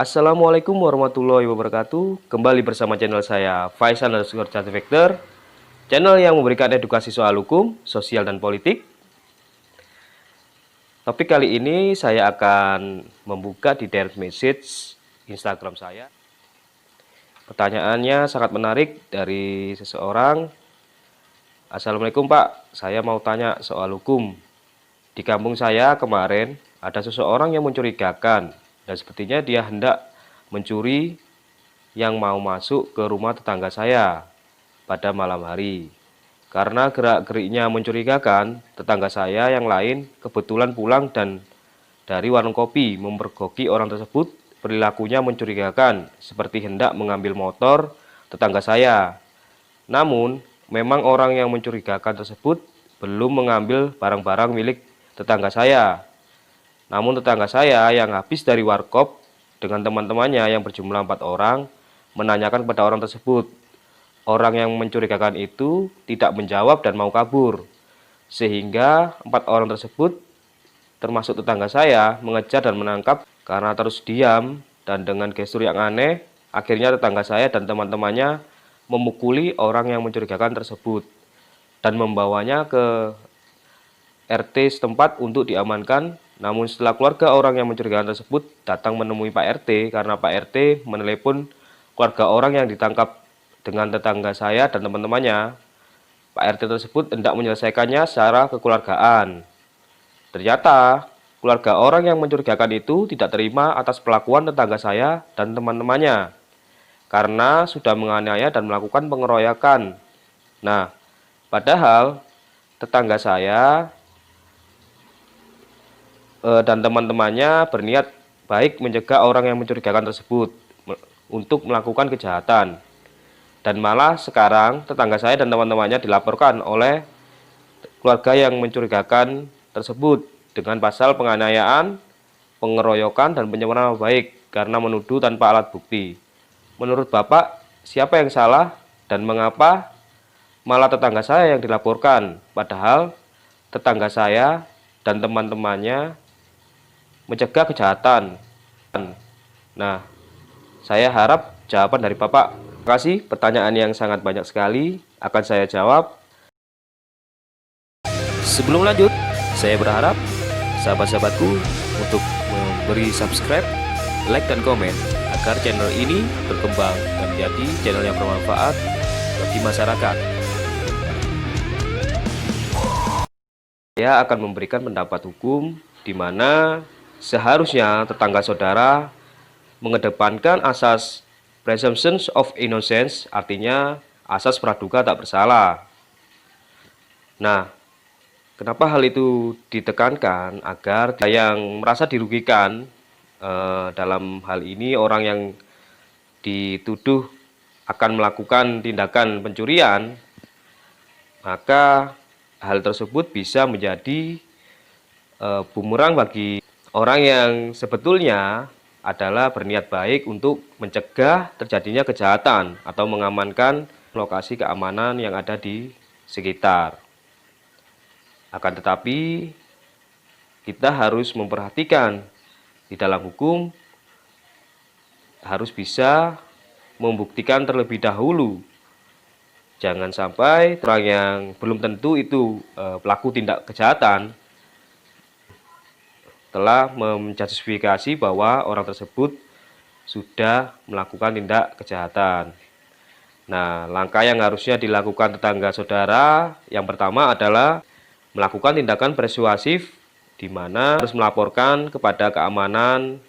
Assalamualaikum warahmatullahi wabarakatuh. Kembali bersama channel saya Faisal_Vector, channel yang memberikan edukasi soal hukum, sosial, dan politik. Topik kali ini saya akan membuka di direct message Instagram saya. Pertanyaannya sangat menarik dari seseorang. Assalamualaikum Pak, saya mau tanya soal hukum. Di kampung saya kemarin ada seseorang yang mencurigakan dan sepertinya dia hendak mencuri yang mau masuk ke rumah tetangga saya pada malam hari. Karena gerak-geriknya mencurigakan, tetangga saya yang lain kebetulan pulang dan dari warung kopi memergoki orang tersebut. Perilakunya mencurigakan, seperti hendak mengambil motor tetangga saya. Namun, memang orang yang mencurigakan tersebut belum mengambil barang-barang milik tetangga saya. Namun tetangga saya yang habis dari warkop dengan teman-temannya yang berjumlah 4 orang menanyakan kepada orang tersebut. Orang yang mencurigakan itu tidak menjawab dan mau kabur. Sehingga 4 orang tersebut termasuk tetangga saya mengejar dan menangkap. Karena terus diam dan dengan gestur yang aneh, akhirnya tetangga saya dan teman-temannya memukuli orang yang mencurigakan tersebut dan membawanya ke RT setempat untuk diamankan. Namun setelah keluarga orang yang mencurigakan tersebut datang menemui Pak RT, karena Pak RT menelepon keluarga orang yang ditangkap dengan tetangga saya dan teman-temannya, Pak RT tersebut hendak menyelesaikannya secara kekeluargaan. Ternyata keluarga orang yang mencurigakan itu tidak terima atas perlakuan tetangga saya dan teman-temannya karena sudah menganiaya dan melakukan pengeroyokan. Nah, padahal tetangga saya dan teman-temannya berniat baik mencegah orang yang mencurigakan tersebut untuk melakukan kejahatan. Dan malah sekarang tetangga saya dan teman-temannya dilaporkan oleh keluarga yang mencurigakan tersebut dengan pasal penganiayaan, pengeroyokan, dan pencemaran nama baik karena menuduh tanpa alat bukti. Menurut Bapak, siapa yang salah dan mengapa malah tetangga saya yang dilaporkan, padahal tetangga saya dan teman-temannya mencegah kejahatan? Nah, saya harap jawaban dari Bapak. Terima kasih, pertanyaan yang sangat banyak sekali akan saya jawab. Sebelum lanjut, saya berharap sahabat-sahabatku untuk memberi subscribe, like, dan komen agar channel ini berkembang dan menjadi channel yang bermanfaat bagi masyarakat. Saya akan memberikan pendapat hukum di mana seharusnya tetangga saudara mengedepankan asas presumption of innocence, artinya asas praduga tak bersalah. Nah, kenapa hal itu ditekankan? Agar yang merasa dirugikan, dalam hal ini orang yang dituduh akan melakukan tindakan pencurian, maka hal tersebut bisa menjadi bumerang bagi orang yang sebetulnya adalah berniat baik untuk mencegah terjadinya kejahatan atau mengamankan lokasi keamanan yang ada di sekitar. Akan tetapi kita harus memperhatikan di dalam hukum harus bisa membuktikan terlebih dahulu. Jangan sampai orang yang belum tentu itu pelaku tindak kejahatan telah menjustifikasi bahwa orang tersebut sudah melakukan tindak kejahatan. Nah, langkah yang harusnya dilakukan tetangga saudara yang pertama adalah melakukan tindakan persuasif, di mana harus melaporkan kepada keamanan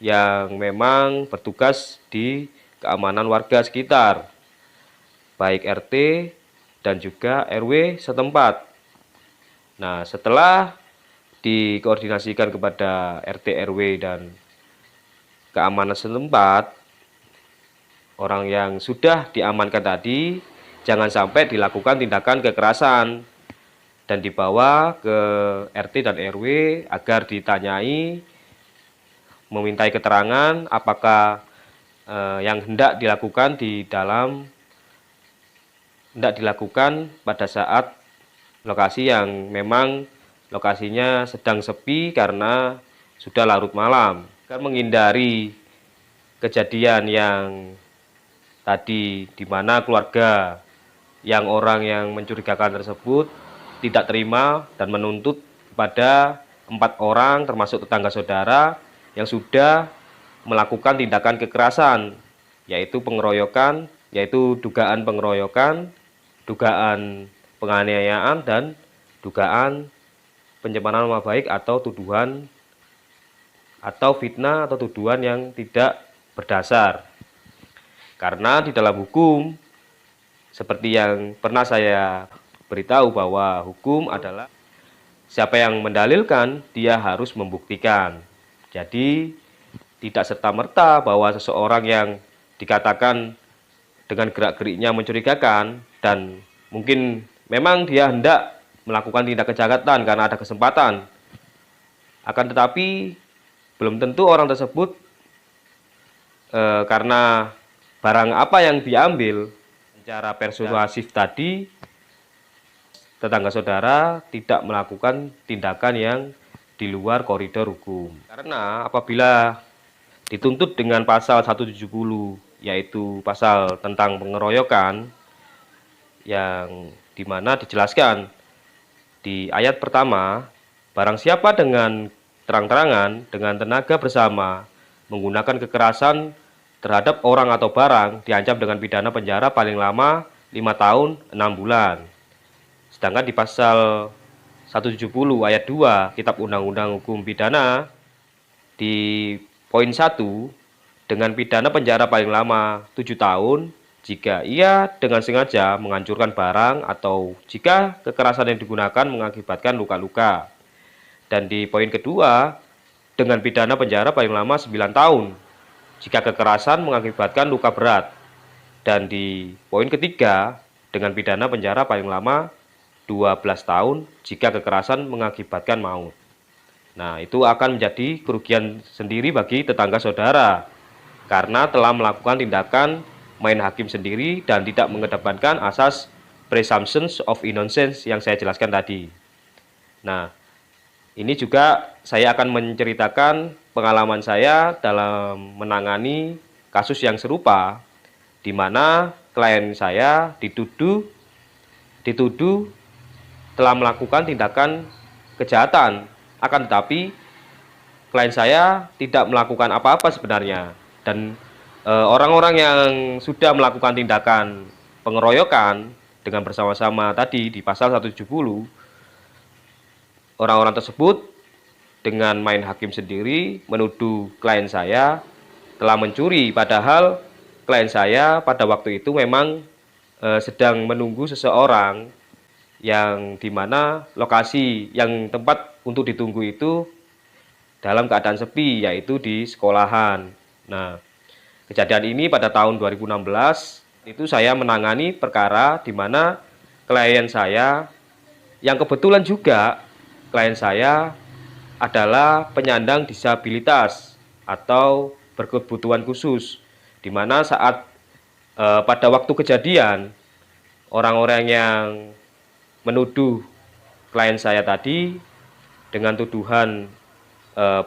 yang memang bertugas di keamanan warga sekitar, baik RT dan juga RW setempat. Nah, setelah dikoordinasikan kepada RT, RW, dan keamanan setempat, orang yang sudah diamankan tadi jangan sampai dilakukan tindakan kekerasan dan dibawa ke RT dan RW agar ditanyai, memintai keterangan apakah yang hendak dilakukan pada saat lokasi yang memang lokasinya sedang sepi karena sudah larut malam. Agar menghindari kejadian yang tadi, di mana keluarga yang orang yang mencurigakan tersebut tidak terima dan menuntut kepada 4 orang termasuk tetangga saudara yang sudah melakukan tindakan kekerasan, yaitu pengeroyokan, yaitu dugaan pengeroyokan, dugaan penganiayaan, dan dugaan pencemaran nama baik atau tuduhan atau fitnah atau tuduhan yang tidak berdasar. Karena di dalam hukum, seperti yang pernah saya beritahu, bahwa hukum adalah siapa yang mendalilkan, dia harus membuktikan. Jadi tidak serta-merta bahwa seseorang yang dikatakan dengan gerak-geriknya mencurigakan dan mungkin memang dia hendak melakukan tindak kejahatan karena ada kesempatan, akan tetapi belum tentu orang tersebut karena barang apa yang diambil secara persuasif tadi, tetangga saudara tidak melakukan tindakan yang di luar koridor hukum. Karena apabila dituntut dengan pasal 170, yaitu pasal tentang pengeroyokan, yang dimana dijelaskan di ayat pertama, barang siapa dengan terang-terangan, dengan tenaga bersama, menggunakan kekerasan terhadap orang atau barang, diancam dengan pidana penjara paling lama 5 tahun 6 bulan. Sedangkan di pasal 170 ayat 2 Kitab Undang-Undang Hukum Pidana, di poin 1, dengan pidana penjara paling lama 7 tahun jika ia dengan sengaja menghancurkan barang atau jika kekerasan yang digunakan mengakibatkan luka-luka. Dan di poin kedua, dengan pidana penjara paling lama 9 tahun jika kekerasan mengakibatkan luka berat. Dan di poin ketiga, dengan pidana penjara paling lama 12 tahun jika kekerasan mengakibatkan maut. Nah, itu akan menjadi kerugian sendiri bagi tetangga saudara karena telah melakukan tindakan main hakim sendiri dan tidak mengedepankan asas presumption of innocence yang saya jelaskan tadi. Nah, ini juga saya akan menceritakan pengalaman saya dalam menangani kasus yang serupa, di mana klien saya dituduh telah melakukan tindakan kejahatan, akan tetapi klien saya tidak melakukan apa-apa sebenarnya. Dan orang-orang yang sudah melakukan tindakan pengeroyokan dengan bersama-sama tadi di pasal 170, orang-orang tersebut dengan main hakim sendiri menuduh klien saya telah mencuri, padahal klien saya pada waktu itu memang sedang menunggu seseorang yang dimana lokasi yang tempat untuk ditunggu itu dalam keadaan sepi, yaitu di sekolahan. Nah, kejadian ini pada tahun 2016 itu saya menangani perkara di mana klien saya, yang kebetulan juga klien saya adalah penyandang disabilitas atau berkebutuhan khusus, di mana saat pada waktu kejadian orang-orang yang menuduh klien saya tadi dengan tuduhan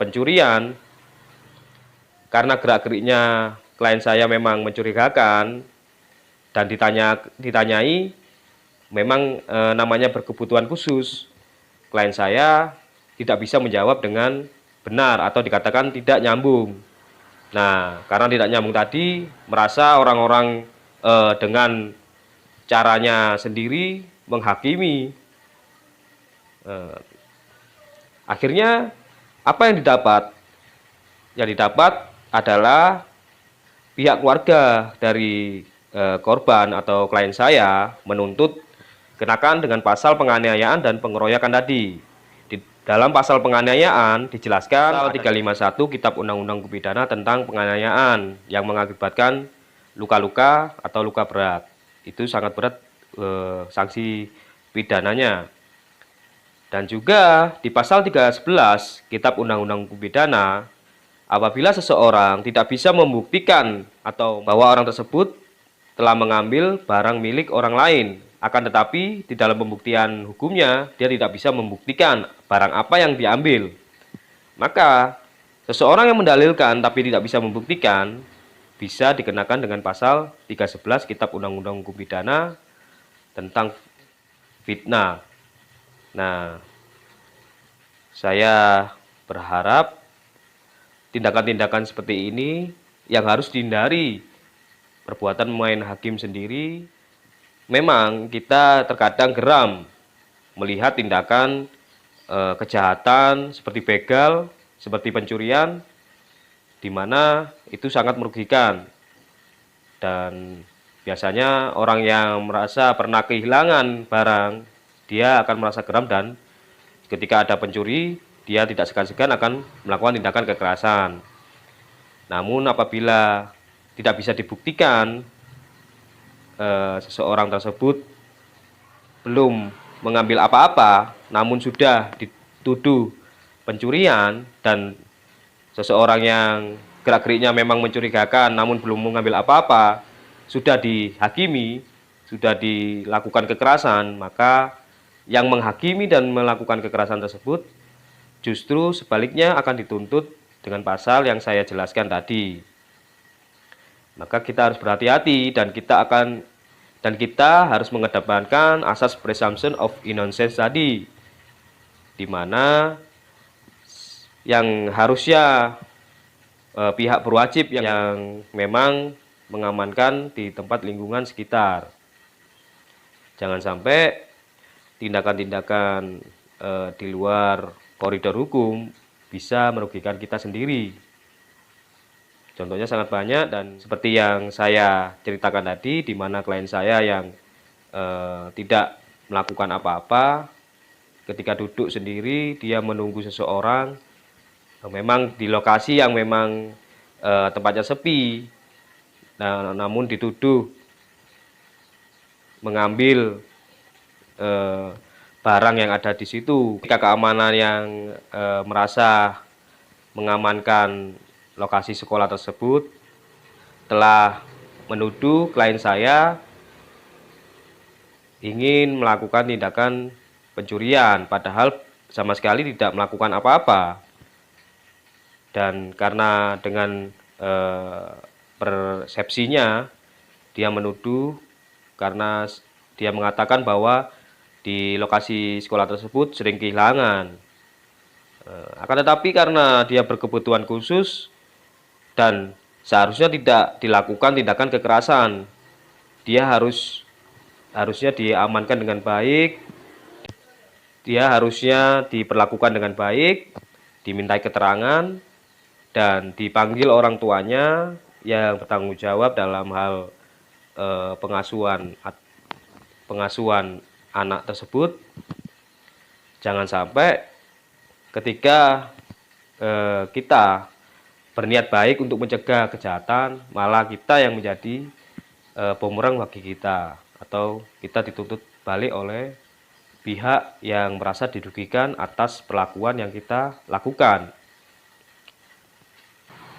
pencurian, karena gerak-geriknya klien saya memang mencurigakan dan ditanyai memang namanya berkebutuhan khusus, klien saya tidak bisa menjawab dengan benar atau dikatakan tidak nyambung. Nah, karena tidak nyambung tadi, merasa orang-orang dengan caranya sendiri menghakimi. Akhirnya apa yang didapat? Yang didapat adalah pihak keluarga dari korban atau klien saya menuntut kenakan dengan pasal penganiayaan dan pengeroyokan tadi. Di dalam pasal penganiayaan dijelaskan pasal 351 Kitab Undang-Undang Hukum Pidana tentang penganiayaan yang mengakibatkan luka-luka atau luka berat. Itu sangat berat sanksi pidananya. Dan juga di pasal 311 Kitab Undang-Undang Hukum Pidana, apabila seseorang tidak bisa membuktikan atau bahwa orang tersebut telah mengambil barang milik orang lain, akan tetapi di dalam pembuktian hukumnya dia tidak bisa membuktikan barang apa yang diambil, maka seseorang yang mendalilkan tapi tidak bisa membuktikan, bisa dikenakan dengan pasal 311 Kitab Undang-Undang Hukum Pidana tentang fitnah. Nah, saya berharap tindakan-tindakan seperti ini yang harus dihindari, perbuatan main hakim sendiri. Memang kita terkadang geram melihat tindakan kejahatan seperti begal, seperti pencurian, di mana itu sangat merugikan. Dan biasanya orang yang merasa pernah kehilangan barang, dia akan merasa geram, dan ketika ada pencuri, dia tidak segan-segan akan melakukan tindakan kekerasan. Namun apabila tidak bisa dibuktikan seseorang tersebut belum mengambil apa-apa, namun sudah dituduh pencurian, dan seseorang yang gerak-geriknya memang mencurigakan namun belum mengambil apa-apa, sudah dihakimi, sudah dilakukan kekerasan, maka yang menghakimi dan melakukan kekerasan tersebut justru sebaliknya akan dituntut dengan pasal yang saya jelaskan tadi. Maka kita harus berhati-hati, dan kita harus mengedepankan asas presumption of innocence tadi, di mana yang harusnya pihak berwajib yang memang mengamankan di tempat lingkungan sekitar. Jangan sampai tindakan-tindakan di luar koridor hukum bisa merugikan kita sendiri. Contohnya sangat banyak, dan seperti yang saya ceritakan tadi, di mana klien saya yang tidak melakukan apa-apa, ketika duduk sendiri dia menunggu seseorang, memang di lokasi yang memang tempatnya sepi, namun dituduh mengambil barang yang ada di situ. Ketika keamanan yang merasa mengamankan lokasi sekolah tersebut telah menuduh klien saya ingin melakukan tindakan pencurian, padahal sama sekali tidak melakukan apa-apa. Dan karena dengan persepsinya dia menuduh, karena dia mengatakan bahwa di lokasi sekolah tersebut sering kehilangan. Akan tetapi karena dia berkebutuhan khusus dan seharusnya tidak dilakukan tindakan kekerasan, dia harusnya diamankan dengan baik, dia harusnya diperlakukan dengan baik, dimintai keterangan, dan dipanggil orang tuanya yang bertanggung jawab dalam hal pengasuhan anak tersebut. Jangan sampai ketika kita berniat baik untuk mencegah kejahatan, malah kita yang menjadi bumerang bagi kita, atau kita dituntut balik oleh pihak yang merasa dirugikan atas perlakuan yang kita lakukan.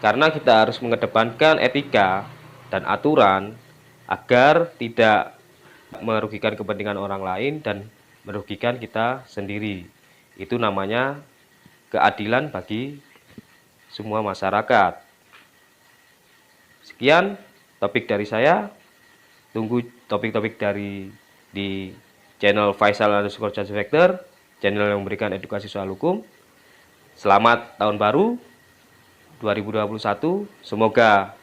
Karena kita harus mengedepankan etika dan aturan agar tidak merugikan kepentingan orang lain dan merugikan kita sendiri. Itu namanya keadilan bagi semua masyarakat. Sekian topik dari saya. Tunggu topik-topik di channel Faisal_Judge_Factor, channel yang memberikan edukasi soal hukum. Selamat tahun baru 2021. Semoga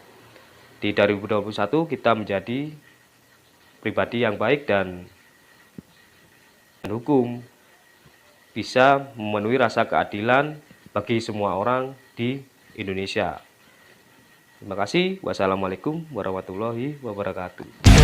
di 2021 kita menjadi pribadi yang baik dan hukum bisa memenuhi rasa keadilan bagi semua orang di Indonesia. Terima kasih. Wassalamualaikum warahmatullahi wabarakatuh.